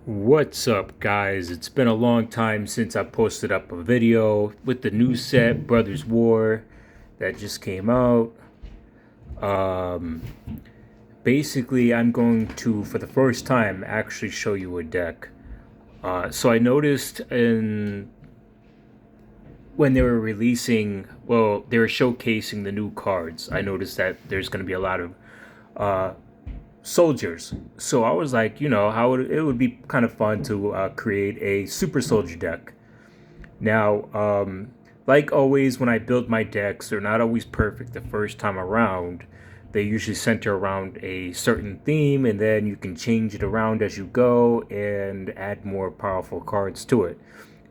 What's up, guys? It's been a long time since I posted up a video with the new set, Brothers War, that just came out. Um, Basically, I'm going to, for the first time, actually show you a deck. So I noticed when they were they were showcasing the new cards. I noticed that there's going to be a lot of uh, soldiers. So I was like, it would be kind of fun to create a super soldier deck. Now, like always, when I build my decks, they're not always perfect the first time around. They usually center around a certain theme, and then you can change it around as you go and add more powerful cards to it.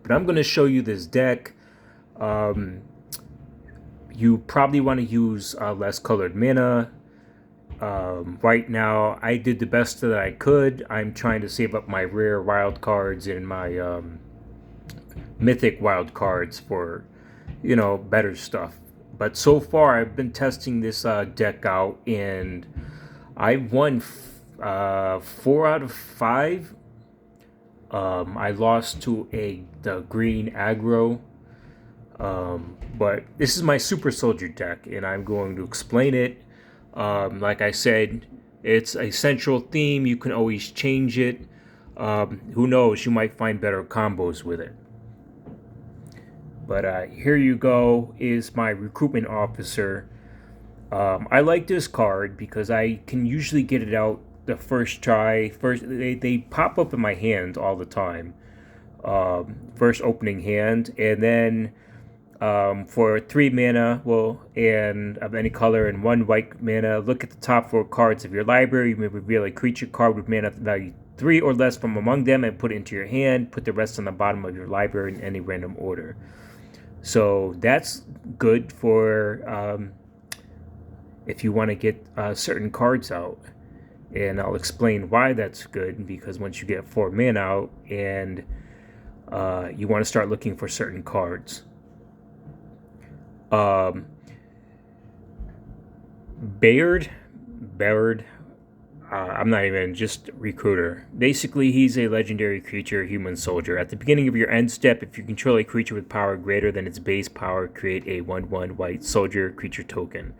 But I'm going to show you this deck. Um, you probably want to use less colored mana. Right now, I did the best that I could. I'm trying to save up my rare wild cards and my mythic wild cards for, better stuff. But so far, I've been testing this deck out, and I won 4 out of 5. I lost to the green aggro, but this is my super soldier deck, and I'm going to explain it. Like I said, it's a central theme. You can always change it. Who knows? You might find better combos with it. But here you go is my recruitment officer. I like this card because I can usually get it out the first try. First, they pop up in my hand all the time. First opening hand, and then for 3 mana, and of any color, and 1 white mana, look at the top 4 cards of your library. You may reveal a creature card with mana value 3 or less from among them and put it into your hand. Put the rest on the bottom of your library in any random order. So that's good for if you want to get certain cards out. And I'll explain why that's good, because once you get 4 mana out and you want to start looking for certain cards. Bayard, I'm not even just recruiter. Basically, he's a legendary creature, human soldier. At the beginning of your end step, if you control a creature with power greater than its base power, create a 1/1 white soldier creature token.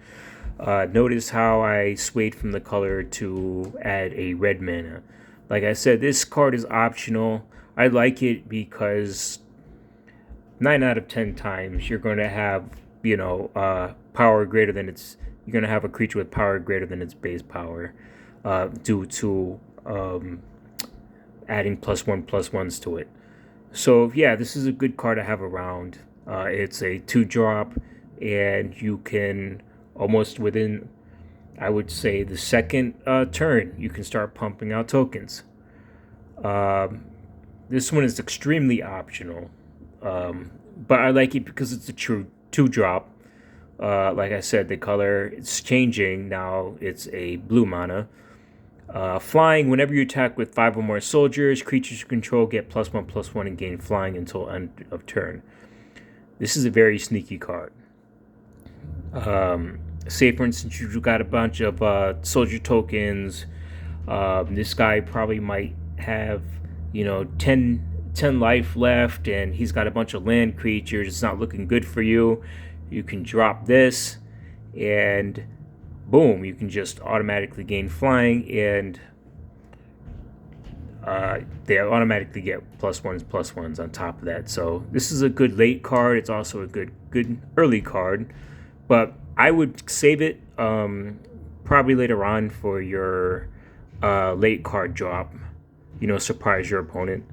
Notice how I swayed from the color to add a red mana. Like I said, this card is optional. I like it because 9 out of 10 times you're going to have, power greater than its. You're going to have a creature with power greater than its base power, due to adding +1/+1s to it. So yeah, this is a good card to have around. It's a 2-drop, and you can almost within, I would say, the second turn, you can start pumping out tokens. This one is extremely optional, but I like it because it's a true 2-drop. Like I said, the color is changing. Now it's a blue mana. Flying, whenever you attack with 5 or more soldiers, creatures you control get +1/+1 and gain flying until end of turn. This is a very sneaky card. Say, for instance, you've got a bunch of soldier tokens. This guy probably might have, 10 life left, and he's got a bunch of land creatures. It's not looking good for you. You can drop this, and boom, you can just automatically gain flying, and they automatically get +1/+1s on top of that. So this is a good late card. It's also a good early card, but I would save it probably later on for your late card drop. Surprise your opponent.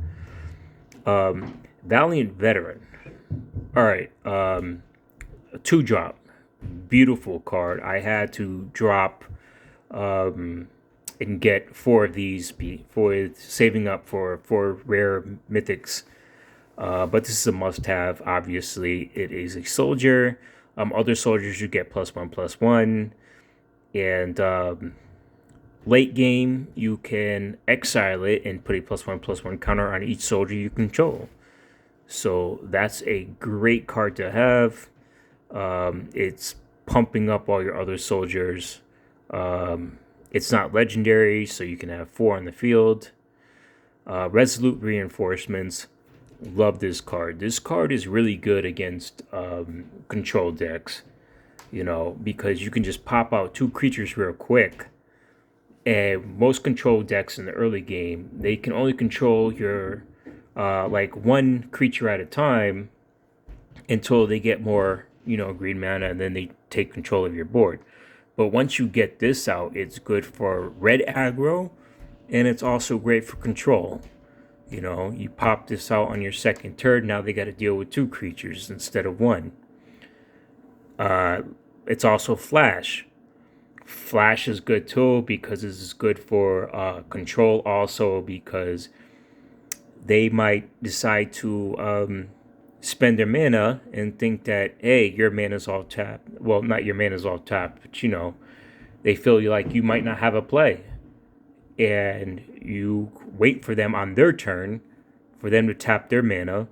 Valiant Veteran. All right, a 2-drop. Beautiful card. I had to drop and get 4 of these for saving up for 4 rare mythics. But this is a must-have. Obviously, it is a soldier. Other soldiers you get +1/+1, and late game you can exile it and put a +1/+1 counter on each soldier you control. So that's a great card to have. It's pumping up all your other soldiers. It's not legendary, so you can have 4 on the field. Resolute Reinforcements. Love this card. This card is really good against control decks, you know, because you can just pop out 2 creatures real quick. And most control decks in the early game, they can only control your like 1 creature at a time until they get more, you know, green mana, and then they take control of your board. But once you get this out, it's good for red aggro, and it's also great for control. You know, you pop this out on your second turn, now they got to deal with 2 creatures instead of 1. It's also flash. Flash is good too because this is good for control, also because they might decide to spend their mana and think that, hey, your mana's all tapped. Well, not your mana's all tapped, but you know, they feel like you might not have a play. And you wait for them on their turn for them to tap their mana,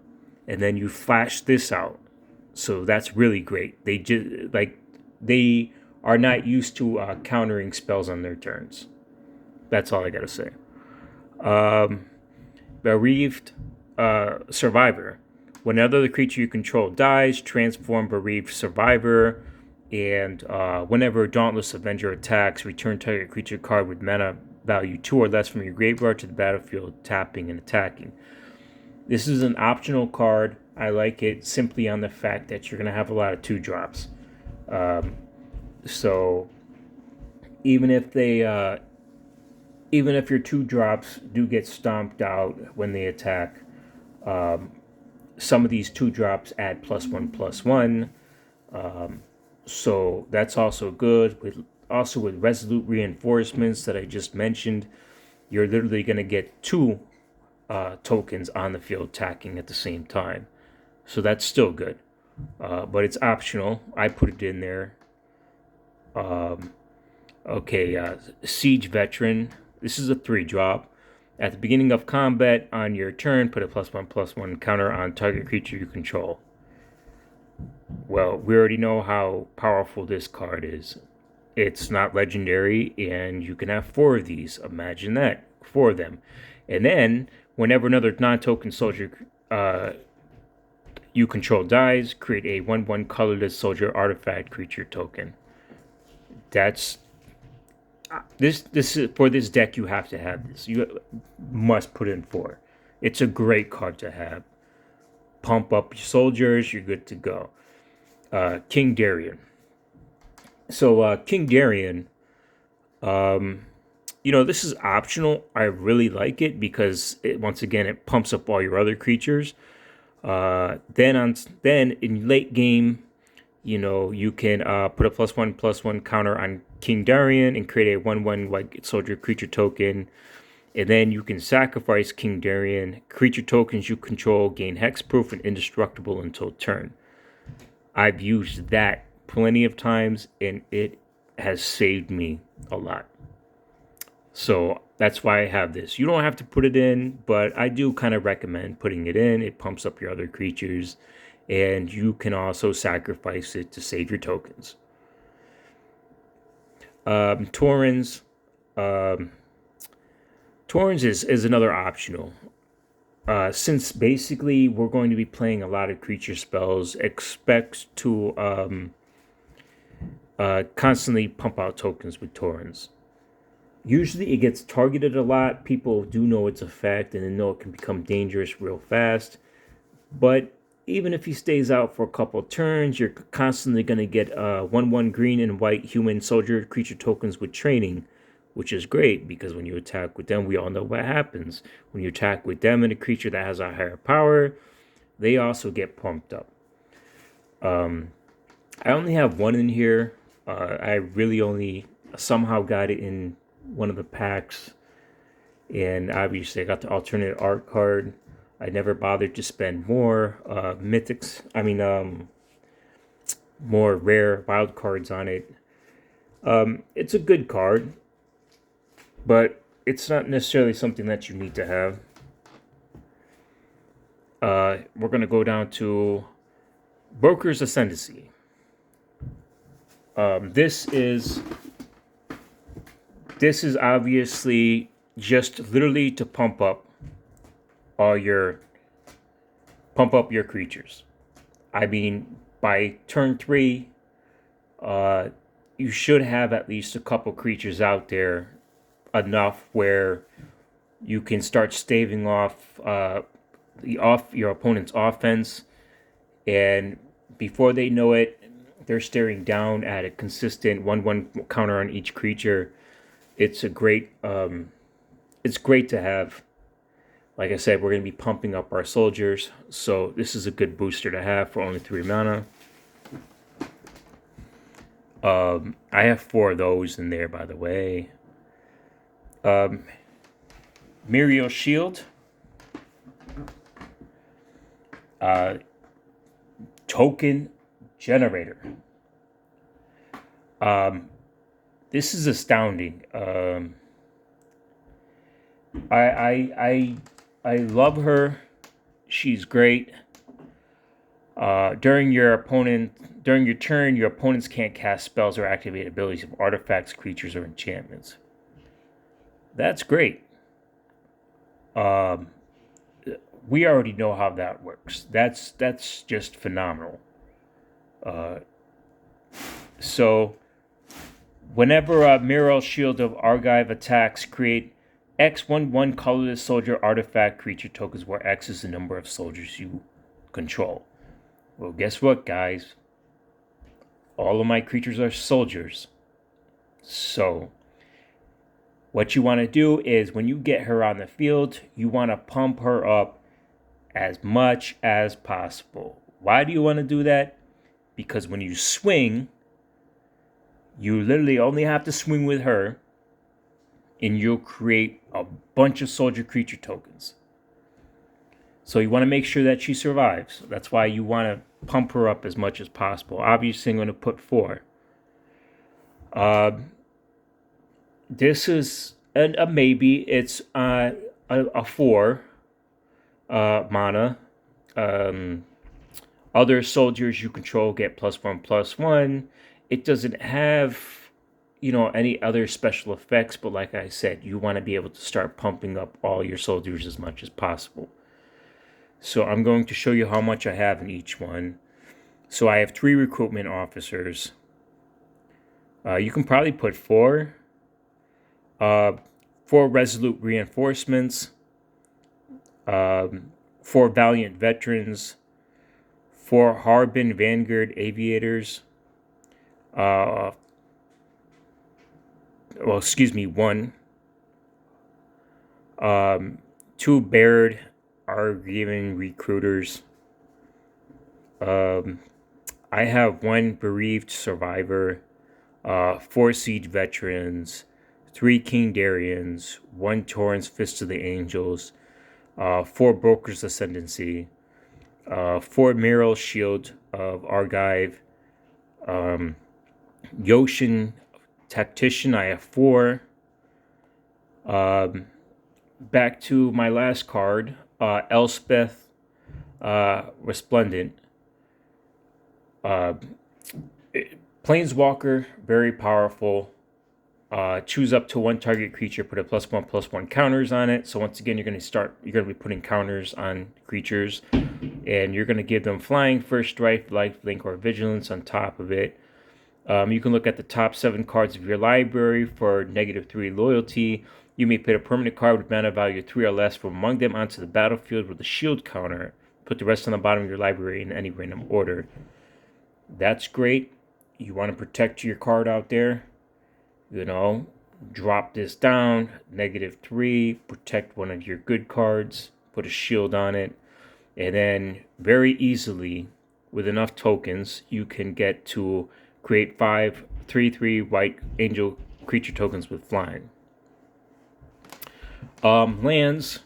and then you flash this out. So that's really great. They just they are not used to countering spells on their turns. That's all I gotta say. Bereaved Survivor. Whenever the creature you control dies, transform Bereaved Survivor. And whenever Dauntless Avenger attacks, return target creature card with mana value 2 or less from your graveyard to the battlefield, tapping and attacking. This is an optional card. I like it simply on the fact that you're going to have a lot of 2-drops. So even if they, even if your 2-drops do get stomped out when they attack, some of these 2-drops add +1/+1. So that's also good. With Resolute Reinforcements that I just mentioned, you're literally going to get 2 tokens on the field attacking at the same time. So that's still good. But it's optional. I put it in there. Siege Veteran. This is a 3-drop. At the beginning of combat on your turn, put a +1/+1 counter on target creature you control. Well, we already know how powerful this card is. It's not legendary, and you can have 4 of these. Imagine that. 4 of them. And then, whenever another non-token soldier you control dies, create a 1/1 colorless soldier artifact creature token. That's... This is for this deck. You have to have this. You must put in 4. It's a great card to have. Pump up your soldiers. You're good to go. King Darien. So King Darien, you know, this is optional. I really like it because once again it pumps up all your other creatures. Then in late game, you know, you can put a +1/+1 counter on King Darien and create a 1/1 white soldier creature token. And then you can sacrifice King Darien. Creature tokens you control gain hexproof and indestructible until turn. I've used that plenty of times, and it has saved me a lot. So that's why I have this. You don't have to put it in, but I do kind of recommend putting it in. It pumps up your other creatures, and you can also sacrifice it to save your tokens. Torrens. Torrens is another optional. Since basically we're going to be playing a lot of creature spells, expect to constantly pump out tokens with Torrens. Usually it gets targeted a lot. People do know its effect and they know it can become dangerous real fast. But even if he stays out for a couple of turns, you're constantly going to get 1/1 green and white human soldier creature tokens with training, which is great because when you attack with them, we all know what happens. When you attack with them and a creature that has a higher power, they also get pumped up. I only have 1 in here. I really only somehow got it in one of the packs. And obviously I got the alternate art card. I never bothered to spend more more rare wild cards on it. It's a good card, but it's not necessarily something that you need to have. We're going to go down to Broker's Ascendancy. This is obviously just literally to pump up pump up your creatures. I mean, by turn 3, you should have at least a couple creatures out there, enough where you can start staving off your opponent's offense, and before they know it, they're staring down at a consistent 1/1 counter on each creature. It's great to have. Like I said, we're going to be pumping up our soldiers, so this is a good booster to have for only 3 mana. I have 4 of those in there, by the way. Muriel Shield. Token generator. This is astounding. I love her. She's great. During your turn, your opponents can't cast spells or activate abilities of artifacts, creatures, or enchantments. That's great. We already know how that works. That's just phenomenal. So, whenever Muriel Shield of Argive attacks, create X/1/1 colorless soldier artifact creature tokens, where X is the number of soldiers you control. Well, guess what, guys? All of my creatures are soldiers. So, what you want to do is, when you get her on the field, you want to pump her up as much as possible. Why do you want to do that? Because when you swing, you literally only have to swing with her, and you'll create a bunch of soldier creature tokens. So you want to make sure that she survives. That's why you want to pump her up as much as possible. Obviously, I'm going to put 4. This is a maybe. It's a 4 mana. Other soldiers you control get +1/+1. It doesn't have, any other special effects, but like I said, you want to be able to start pumping up all your soldiers as much as possible. So I'm going to show you how much I have in each one. So I have 3 recruitment officers. You can probably put 4. 4 resolute reinforcements. 4 valiant veterans. 4 Harbin Vanguard aviators. 1. 2 Baird Argivan recruiters. I have 1 bereaved survivor. 4 siege veterans. 3 King Darians. 1 Torrent's Fist of the Angels. 4 Broker's Ascendancy. 4 Muriel Shield of Argive. Yoshin Tactician, I have 4. Back to my last card, Elspeth Resplendent. Planeswalker, very powerful. Choose up to 1 target creature, put a +1/+1 counters on it. So once again, you're going to be putting counters on creatures, and you're going to give them flying, first strike, lifelink, or vigilance on top of it. You can look at the top 7 cards of your library for -3 loyalty. You may put a permanent card with mana value 3 or less from among them onto the battlefield with a shield counter. Put the rest on the bottom of your library in any random order. That's great. You want to protect your card out there. Drop this down, -3, protect one of your good cards, put a shield on it, and then very easily, with enough tokens, you can get to create 5 3/3 white angel creature tokens with flying. Lands.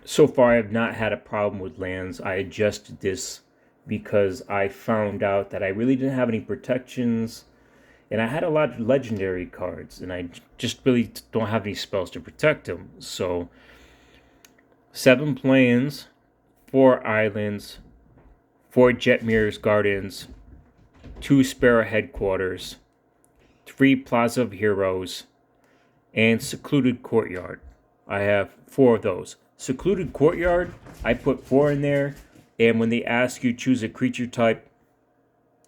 So far, I have not had a problem with lands. I adjusted this because I found out that I really didn't have any protections, and I had a lot of legendary cards, and I just really don't have any spells to protect them. So, 7 plains, 4 islands, 4 Jetmir's Gardens, 2 Sparrow Headquarters, 3 Plaza of Heroes, and Secluded Courtyard. I have 4 of those. Secluded Courtyard, I put 4 in there. And when they ask you choose a creature type,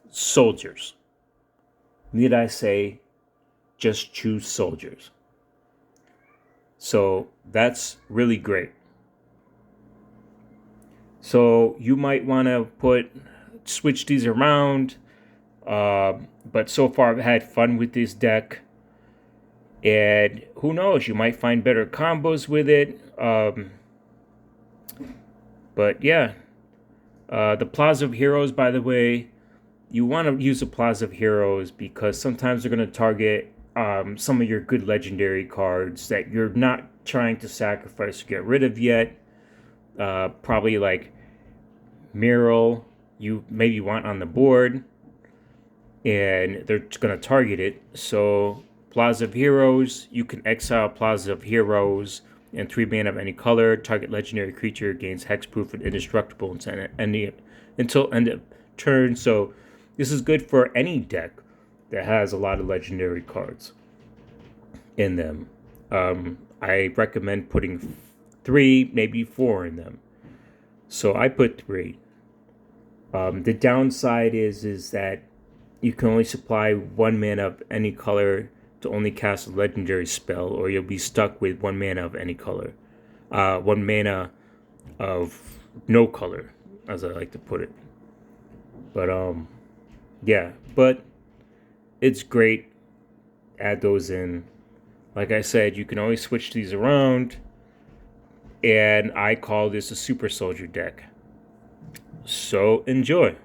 soldiers. Need I say, just choose soldiers. So that's really great. So you might want to switch these around. But so far I've had fun with this deck. And who knows, you might find better combos with it. But yeah, the Plaza of Heroes, by the way, you want to use the Plaza of Heroes because sometimes they're going to target some of your good legendary cards that you're not trying to sacrifice or get rid of yet. Probably like Mural, you maybe want on the board, and they're going to target it. So Plaza of Heroes, you can exile Plaza of Heroes and 3 mana of any color. Target legendary creature gains hexproof and indestructible until end of turn. So this is good for any deck that has a lot of legendary cards in them. I recommend putting 3, maybe 4 in them. So I put 3. The downside is that you can only supply 1 mana of any color to only cast a legendary spell, or you'll be stuck with 1 mana of any color. 1 mana of no color, as I like to put it. But yeah, but it's great. Add those in. Like I said, you can always switch these around, and I call this a super soldier deck. So enjoy.